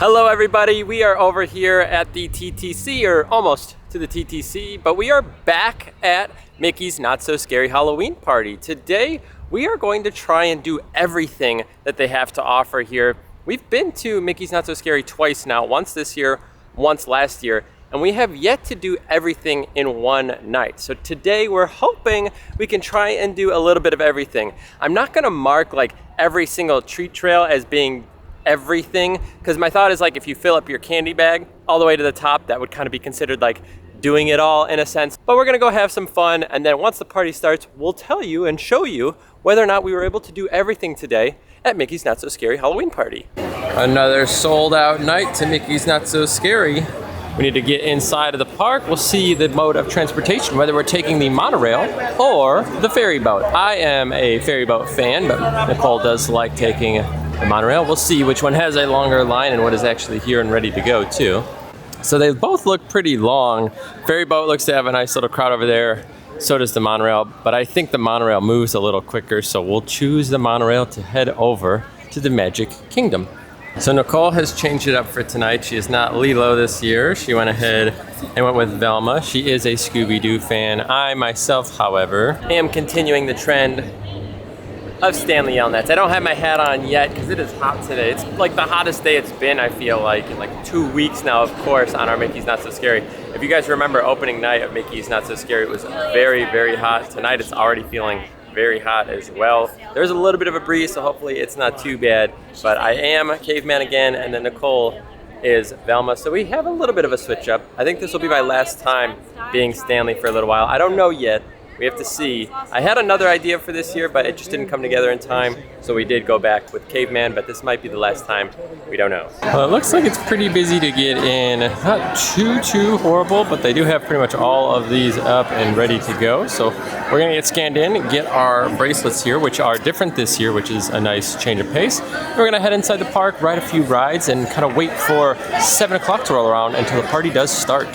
Hello everybody, we are over here at the TTC, or almost to the TTC, but we are back at Mickey's Not So Scary Halloween Party. Today, we are going to try and do everything that they have to offer here. We've been to Mickey's Not So Scary twice now, once this year, once last year, and we have yet to do everything in one night. So today we're hoping we can try and do a little bit of everything. I'm not gonna mark like every single treat trail as being everything, because my thought is like if you fill up your candy bag all the way to the top, that would kind of be considered like doing it all in a sense. But we're gonna go have some fun, and then once the party starts, we'll tell you and show you whether or not we were able to do everything today at Mickey's Not So Scary Halloween Party. Another sold out night to Mickey's Not So Scary. We need to get inside of the park. We'll see the mode of transportation, whether we're taking the monorail or the ferry boat. I am a ferry boat fan, but Nicole does like taking the monorail. We'll see which one has a longer line and what is actually here and ready to go too. So they both look pretty long. Ferry boat looks to have a nice little crowd over there. So does the monorail, but I think the monorail moves a little quicker, so we'll choose the monorail to head over to the Magic Kingdom. So Nicole has changed it up for tonight. She is not Lilo this year. She went ahead and went with Velma. She is a Scooby-Doo fan. I myself, however, am continuing the trend of Stanley Yelnats. I don't have my hat on yet because it is hot today. It's like the hottest day it's been, I feel like, in like 2 weeks now, of course, on our Mickey's Not So Scary. If you guys remember opening night of Mickey's Not So Scary, it was very, very hot. Tonight it's already feeling very hot as well. There's a little bit of a breeze, so hopefully it's not too bad. But I am Caveman again, and then Nicole is Velma. So we have a little bit of a switch up. I think this will be my last time being Stanley for a little while. I don't know yet. We have to see. I had another idea for this year, but it just didn't come together in time. So we did go back with Caveman, but this might be the last time. We don't know. Well, it looks like it's pretty busy to get in. Not too horrible, but they do have pretty much all of these up and ready to go. So we're gonna get scanned in, get our bracelets here, which are different this year, which is a nice change of pace. We're gonna head inside the park, ride a few rides, and kind of wait for 7 o'clock to roll around until the party does start.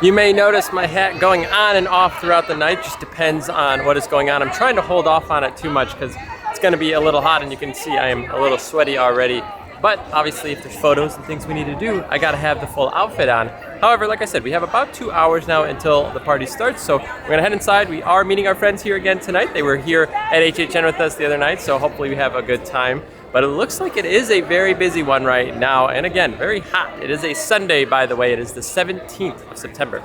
You may notice my hat going on and off throughout the night, just depends on what is going on. I'm trying to hold off on it too much because it's gonna be a little hot, and you can see I am a little sweaty already. But obviously if there's photos and things we need to do, I gotta have the full outfit on. However, like I said, we have about 2 hours now until the party starts, so we're gonna head inside. We are meeting our friends here again tonight. They were here at HHN with us the other night, so hopefully we have a good time. But it looks like it is a very busy one right now, and again, very hot. It is a Sunday, by the way. It is the 17th of September.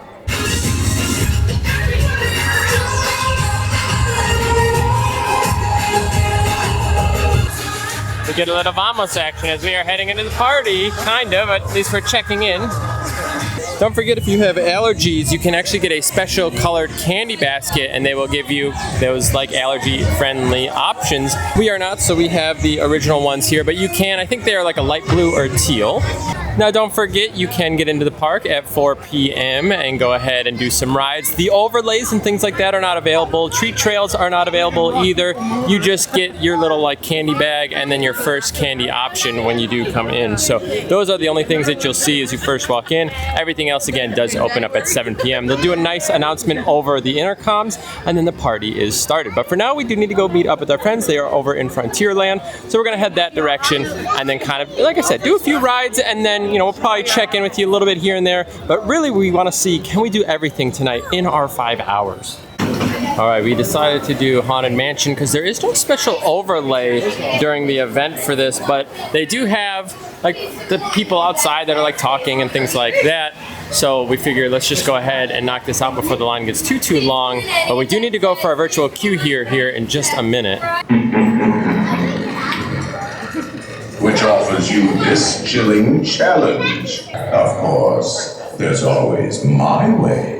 We get a little vamos action as we are heading into the party, kind of, at least we're checking in. Don't forget, if you have allergies, you can actually get a special colored candy basket, and they will give you those like allergy-friendly options. We are not, so we have the original ones here, but you can, I think they are like a light blue or teal. Now don't forget, you can get into the park at 4 p.m. and go ahead and do some rides. The overlays and things like that are not available. Treat trails are not available either. You just get your little like candy bag and then your first candy option when you do come in. So those are the only things that you'll see as you first walk in. Everything else, again, does open up at 7 p.m. They'll do a nice announcement over the intercoms, and then the party is started. But for now, we do need to go meet up with our friends. They are over in Frontierland. So we're gonna head that direction and then kind of, like I said, do a few rides, and then we'll probably check in with you a little bit here and there, but really we want to see, can we do everything tonight in our 5 hours? All right, we decided to do Haunted Mansion because there is no special overlay during the event for this, but they do have like the people outside that are like talking and things like that. So we figured let's just go ahead and knock this out before the line gets too long. But we do need to go for our virtual queue here in just a minute. Which offers you this chilling challenge. Of course, there's always my way.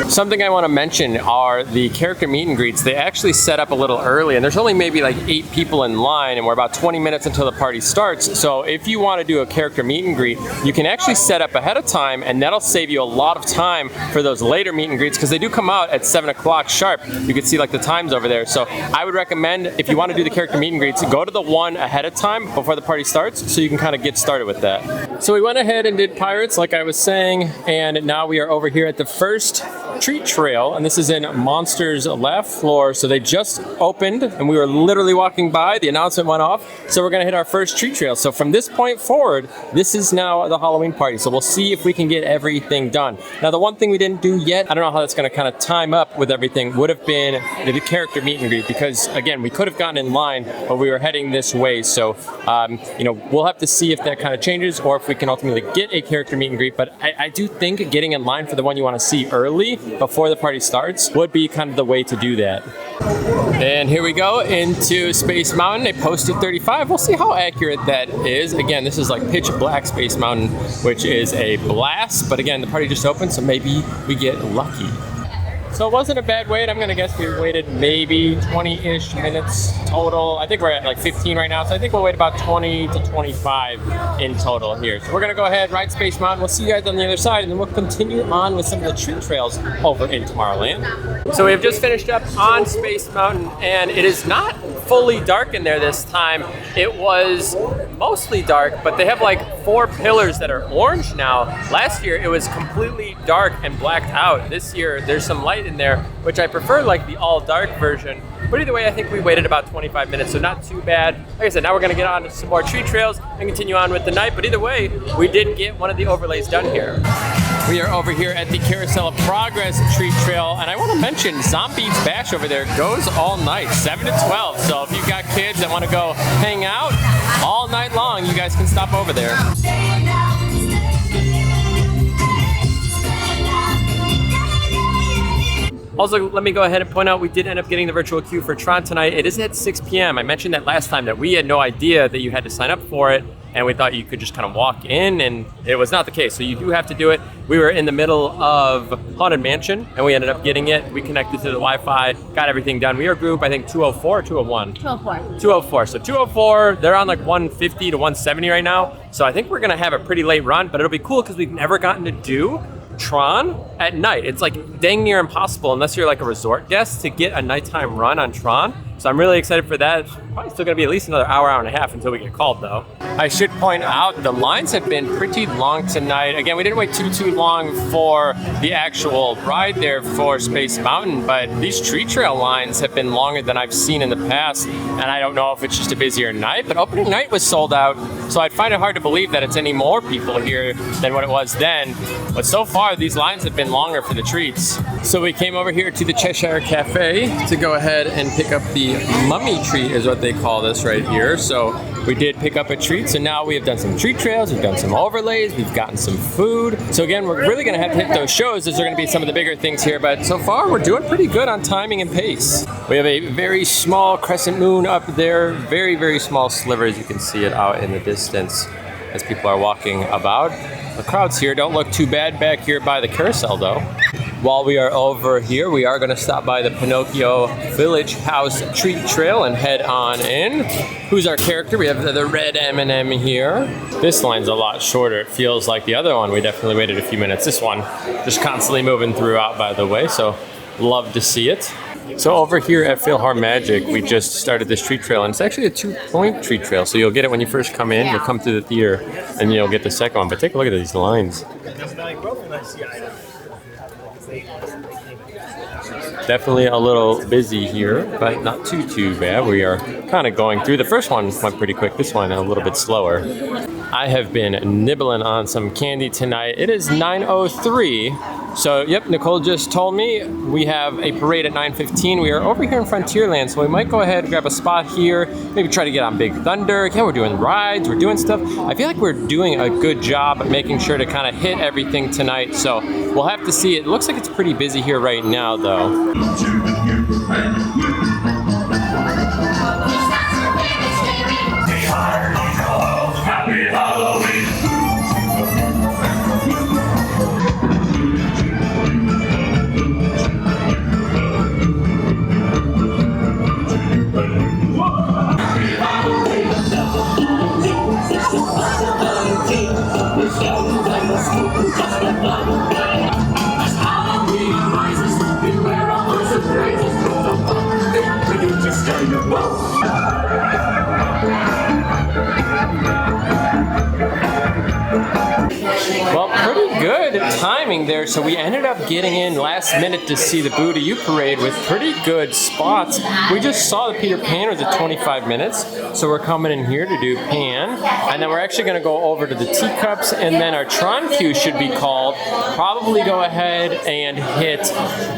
Something I want to mention are the character meet and greets. They actually set up a little early, and there's only maybe like 8 people in line, and we're about 20 minutes until the party starts. So if you want to do a character meet and greet, you can actually set up ahead of time, and that'll save you a lot of time for those later meet and greets, because they do come out at 7 o'clock sharp. You can see like the times over there. So I would recommend, if you want to do the character meet and greets, go to the one ahead of time before the party starts, so you can kind of get started with that. So we went ahead and did Pirates, like I was saying, and now we are over here at the first treat trail, and this is in Monsters Laugh Floor. So they just opened, and we were literally walking by. The announcement went off, so we're gonna hit our first treat trail. So from this point forward, this is now the Halloween party. So we'll see if we can get everything done. Now, the one thing we didn't do yet, I don't know how that's gonna kind of time up with everything, would have been the character meet and greet, because again, we could have gotten in line, but we were heading this way. So, you know, we'll have to see if that kind of changes or if we can ultimately get a character meet and greet. But I do think getting in line for the one you want to see early before the party starts would be kind of the way to do that. And here we go into Space Mountain. They posted 35. We'll see how accurate that is. Again, this is like pitch black Space Mountain, which is a blast. But again, the party just opened, so maybe we get lucky. So it wasn't a bad wait. I'm gonna guess we waited maybe 20-ish minutes total. I think we're at like 15 right now, so I think we'll wait about 20 to 25 in total here. So we're gonna go ahead, ride Space Mountain. We'll see you guys on the other side, and then we'll continue on with some of the treat trails over in Tomorrowland. So we have just finished up on Space Mountain, and it is not fully dark in there this time. It was mostly dark, but they have like 4 pillars that are orange now. Last year it was completely dark and blacked out. This year there's some light in there, which I prefer, like the all dark version. But either way, I think we waited about 25 minutes, so not too bad. Like I said, now we're gonna get on to some more treat trails and continue on with the night. But either way, we did get one of the overlays done here. We are over here at the Carousel of Progress treat trail, and I want to mention Zombies Bash over there goes all night, 7 to 12. So if you've got kids that want to go hang out all night long, you guys can stop over there. Also, let me go ahead and point out we did end up getting the virtual queue for Tron tonight. It is at 6 p.m. I mentioned that last time that we had no idea that you had to sign up for it, and we thought you could just kind of walk in, and it was not the case. So you do have to do it. We were in the middle of Haunted Mansion, and we ended up getting it. We connected to the Wi-Fi, got everything done. We are group, I think, 204 or 201? 204. 204. So 204, they're on like 150 to 170 right now. So I think we're gonna have a pretty late run, but it'll be cool because we've never gotten to do Tron at night. It's like dang near impossible unless you're like a resort guest to get a nighttime run on Tron. So I'm really excited for that. It's probably still gonna be at least another hour, hour and a half until we get called though. I should point out the lines have been pretty long tonight. Again, we didn't wait too long for the actual ride there for Space Mountain, but these treat trail lines have been longer than I've seen in the past. And I don't know if it's just a busier night, but opening night was sold out. So I'd find it hard to believe that it's any more people here than what it was then. But so far, these lines have been longer for the treats. So we came over here to the Cheshire Cafe to go ahead and pick up the mummy treat is what they call this right here. So we did pick up a treat. So now we have done some treat trails, we've done some overlays, we've gotten some food. So again, we're really gonna have to hit those shows. Those are gonna be some of the bigger things here, but so far we're doing pretty good on timing and pace. We have a very small crescent moon up there, very, very small slivers. You can see it out in the distance as people are walking about. The crowds here don't look too bad back here by the carousel though. While we are over here, we are going to stop by the Pinocchio Village House Treat Trail and head on in. Who's our character? We have the red M&M here. This line's a lot shorter. It feels like the other one. We definitely waited a few minutes. This one just constantly moving throughout, by the way, so love to see it. So over here at PhilharMagic, we just started this treat trail, and it's actually a 2-point treat trail. So you'll get it when you first come in, you'll come through the theater, and you'll get the second one. But take a look at these lines. Definitely a little busy here, but not too bad. We are kind of going through. The first one went pretty quick. This one a little bit slower. I have been nibbling on some candy tonight. It is 9:03. So, yep, Nicole just told me we have a parade at 9:15. We are over here in Frontierland, so we might go ahead and grab a spot here, maybe try to get on Big Thunder. Yeah, we're doing rides, we're doing stuff. I feel like we're doing a good job at making sure to kind of hit everything tonight, so we'll have to see. It looks like it's pretty busy here right now, though. Happy Halloween! Well, pretty good timing there. So we ended up getting in last minute to see the Buddha U Parade with pretty good spots. We just saw the Peter Pan was at 25 minutes. So we're coming in here to do Pan. And then we're actually going to go over to the teacups. And then our Tron queue should be called. Probably go ahead and hit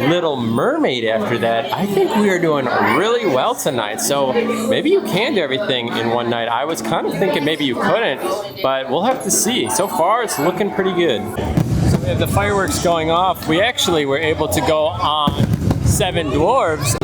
Little Mermaid after that. I think we are doing really well tonight. So maybe you can do everything in one night. I was kind of thinking maybe you couldn't, but we'll have to see. So far, it's looking pretty good. So we have the fireworks going off. We actually were able to go on 7 Dwarves.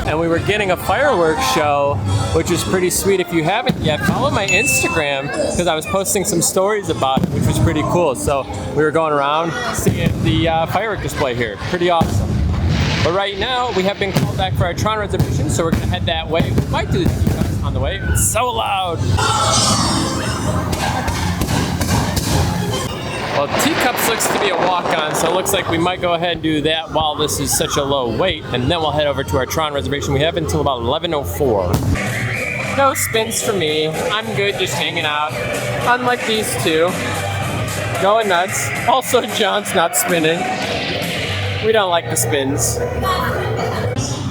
And we were getting a fireworks show, which was pretty sweet. If you haven't yet, follow my Instagram, because I was posting some stories about it, which was pretty cool. So we were going around seeing the firework display here. Pretty awesome. But right now, we have been called back for our Tron reservation, so we're going to head that way. We might do the teacups on the way. It's so loud. Well, Teacups looks to be a walk-on, so it looks like we might go ahead and do that while this is such a low wait, and then we'll head over to our Tron reservation. We have until about 11:04. No spins for me. I'm good just hanging out. Unlike these two. Going nuts. Also, John's not spinning. We don't like the spins.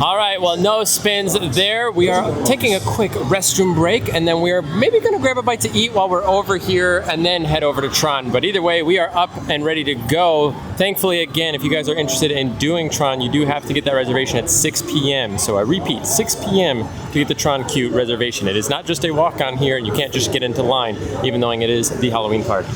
All right, well, no spins there. We are taking a quick restroom break, and then we are maybe going to grab a bite to eat while we're over here and then head over to Tron. But either way, we are up and ready to go. Thankfully, again, if you guys are interested in doing Tron, you do have to get that reservation at 6 p.m. So I repeat, 6 p.m. to get the Tron queue reservation. It is not just a walk-on here, and you can't just get into line, even though it is the Halloween party.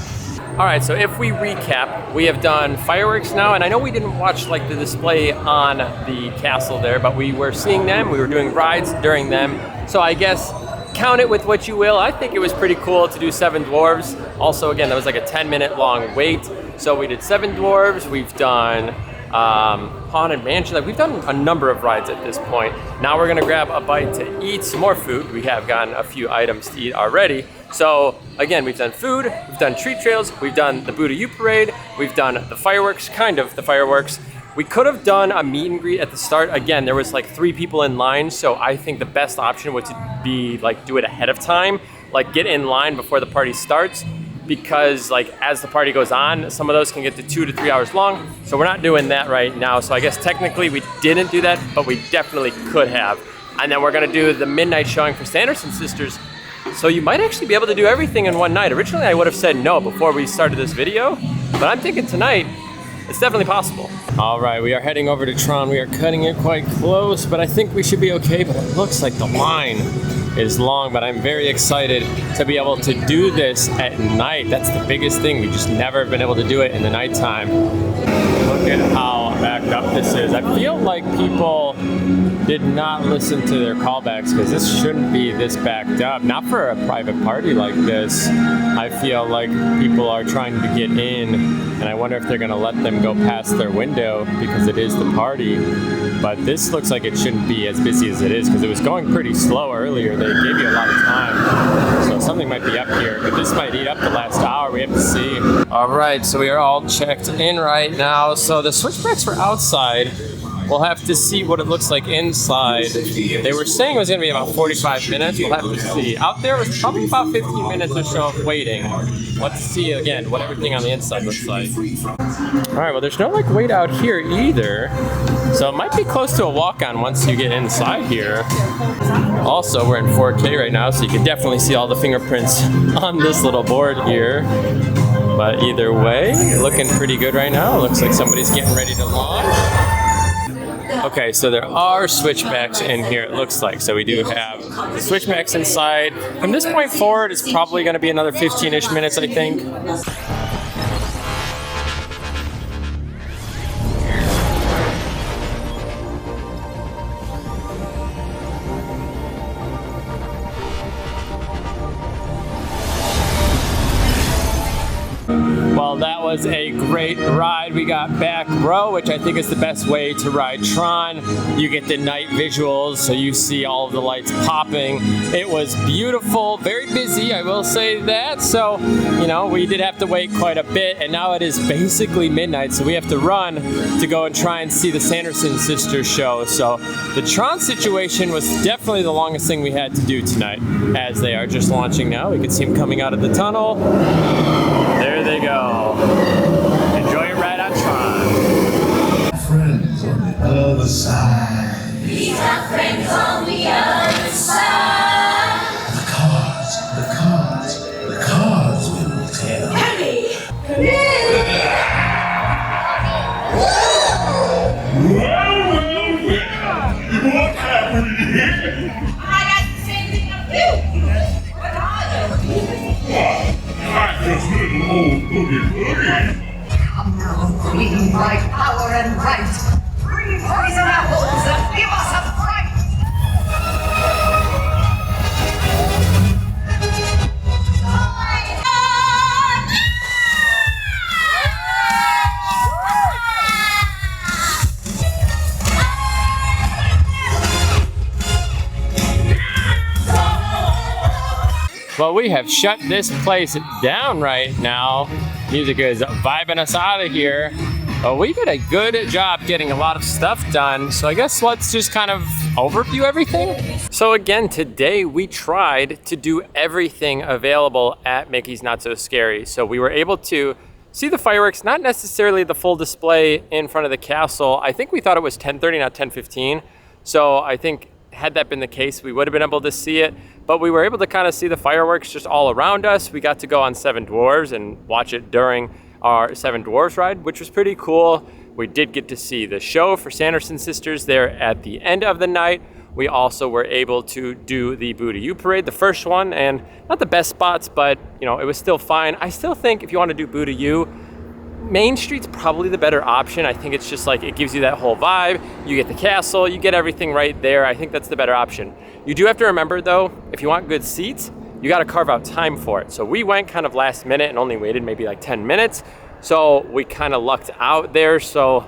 All right, so if we recap, we have done fireworks now, and I know we didn't watch like the display on the castle there, but we were seeing them, we were doing rides during them. So I guess count it with what you will. I think it was pretty cool to do 7 Dwarves. Also, again, that was like a 10-minute long wait. So we did 7 Dwarves, we've done Haunted Mansion. Like, we've done a number of rides at this point. Now we're gonna grab a bite to eat some more food. We have gotten a few items to eat already. So again, we've done food, we've done treat trails, we've done the Buddha U Parade, we've done the fireworks, kind of the fireworks. We could have done a meet and greet at the start. Again, there was like 3 people in line, so I think the best option would be like do it ahead of time, like get in line before the party starts, because like as the party goes on, some of those can get to 2 to 3 hours long. So we're not doing that right now. So I guess technically we didn't do that, but we definitely could have. And then we're gonna do the midnight showing for Sanderson Sisters. So you might actually be able to do everything in one night. Originally I would have said no before we started this video, but I'm thinking tonight it's definitely possible. All right, we are heading over to Tron. We are cutting it quite close, but I think we should be okay. But it looks like the line is long, but I'm very excited to be able to do this at night. That's the biggest thing. We just never been able to do it in the nighttime. Look at how backed up this is. I feel like people did not listen to their callbacks, because this shouldn't be this backed up. Not for a private party like this. I feel like people are trying to get in, and I wonder if they're gonna let them go past their window because it is the party. But this looks like it shouldn't be as busy as it is, because it was going pretty slow earlier. They gave you a lot of time. So something might be up here, but this might eat up the last hour. We have to see. All right, so we are all checked in right now. So the switchbacks were outside. We'll have to see what it looks like inside. They were saying it was going to be about 45 minutes. We'll have to see. Out there was probably about 15 minutes or so of waiting. Let's see again what everything on the inside looks like. All right, well, there's no like wait out here either. So it might be close to a walk-on once you get inside here. Also, we're in 4K right now, so you can definitely see all the fingerprints on this little board here. But either way, looking pretty good right now. Looks like somebody's getting ready to launch. Okay, so there are switchbacks in here, it looks like. So we do have the switchbacks inside. From this point forward, it's probably going to be another 15-ish minutes, I think. Well, Well, that was a great ride. We got back row, which I think is the best way to ride Tron. You get the night visuals, so you see all of the lights popping. It was beautiful, very busy, I will say that. So, you know, we did have to wait quite a bit, and now it is basically midnight, so we have to run to go and try and see the Sanderson sisters show. So the Tron situation was definitely the longest thing we had to do tonight, as they are just launching now. We can see them coming out of the tunnel. There they go. Enjoy your ride on Tron. Friends on the other side. We got friends on the other side. The cards we will tell. Hey! Come in! What happened here? I got the same thing of you! What are you? I'm just little old boogie. Come now, queen, like power and right. Bring poison apples and give us a fright! Well, we have shut this place down right now. Music is vibing us out of here. But we did a good job getting a lot of stuff done. So I guess let's just kind of overview everything. So again, today we tried to do everything available at Mickey's Not So Scary. So we were able to see the fireworks, not necessarily the full display in front of the castle. I think we thought it was 10:30, not 10:15. So I think had that been the case, we would have been able to see it, but we were able to kind of see the fireworks just all around us. We got to go on Seven Dwarfs and watch it during our Seven Dwarfs ride, which was pretty cool. We did get to see the show for Sanderson sisters there at the end of the night. We also were able to do the Boo to You parade, the first one, and not the best spots, but you know, it was still fine. I still think if you want to do Boo to You, Main Street's probably the better option. I think it's just like, it gives you that whole vibe. You get the castle, you get everything right there. I think that's the better option. You do have to remember though, if you want good seats, you got to carve out time for it. So we went kind of last minute and only waited maybe like 10 minutes. So we kind of lucked out there. So,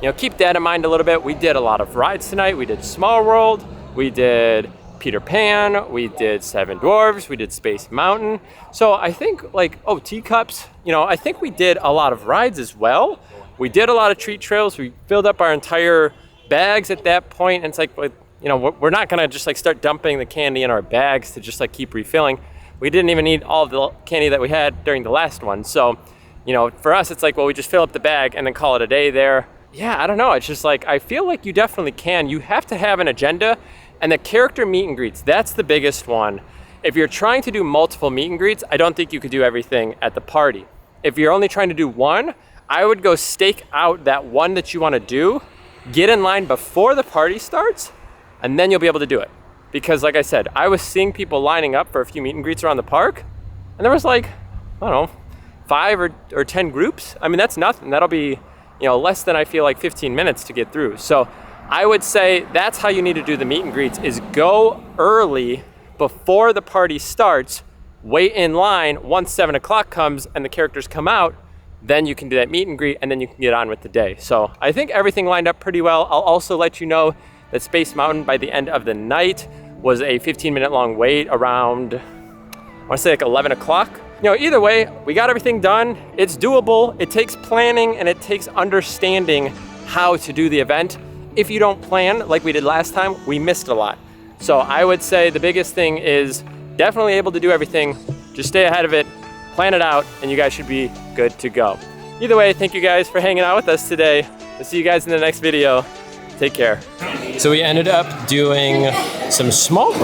you know, keep that in mind a little bit. We did a lot of rides tonight. We did Small World, we did Peter Pan, we did Seven Dwarfs, we did Space Mountain. So I think like, oh, Teacups, you know, I think we did a lot of rides as well. We did a lot of treat trails. We filled up our entire bags at that point. And it's like, you know, we're not gonna just like start dumping the candy in our bags to just like keep refilling. We didn't even need all of the candy that we had during the last one. So, you know, for us, it's like, well, we just fill up the bag and then call it a day there. Yeah, I don't know. It's just like, I feel like you definitely can. You have to have an agenda. And the character meet and greets, that's the biggest one. If you're trying to do multiple meet and greets, I don't think you could do everything at the party. If you're only trying to do one, I would go stake out that one that you want to do, get in line before the party starts, and then you'll be able to do it. Because like I said, I was seeing people lining up for a few meet and greets around the park, and there was like, I don't know, 5 or 10 groups. I mean, that's nothing. That'll be, you know, less than I feel like 15 minutes to get through. So I would say that's how you need to do the meet and greets, is go early before the party starts, wait in line. Once 7 o'clock comes and the characters come out, then you can do that meet and greet and then you can get on with the day. So I think everything lined up pretty well. I'll also let you know that Space Mountain by the end of the night was a 15-minute long wait around, I want to say like 11 o'clock. You know, either way, we got everything done. It's doable. It takes planning and it takes understanding how to do the event. If you don't plan like we did last time, we missed a lot. So I would say the biggest thing is definitely able to do everything. Just stay ahead of it, plan it out, and you guys should be good to go. Either way, thank you guys for hanging out with us today. We'll see you guys in the next video. Take care. So we ended up doing some small...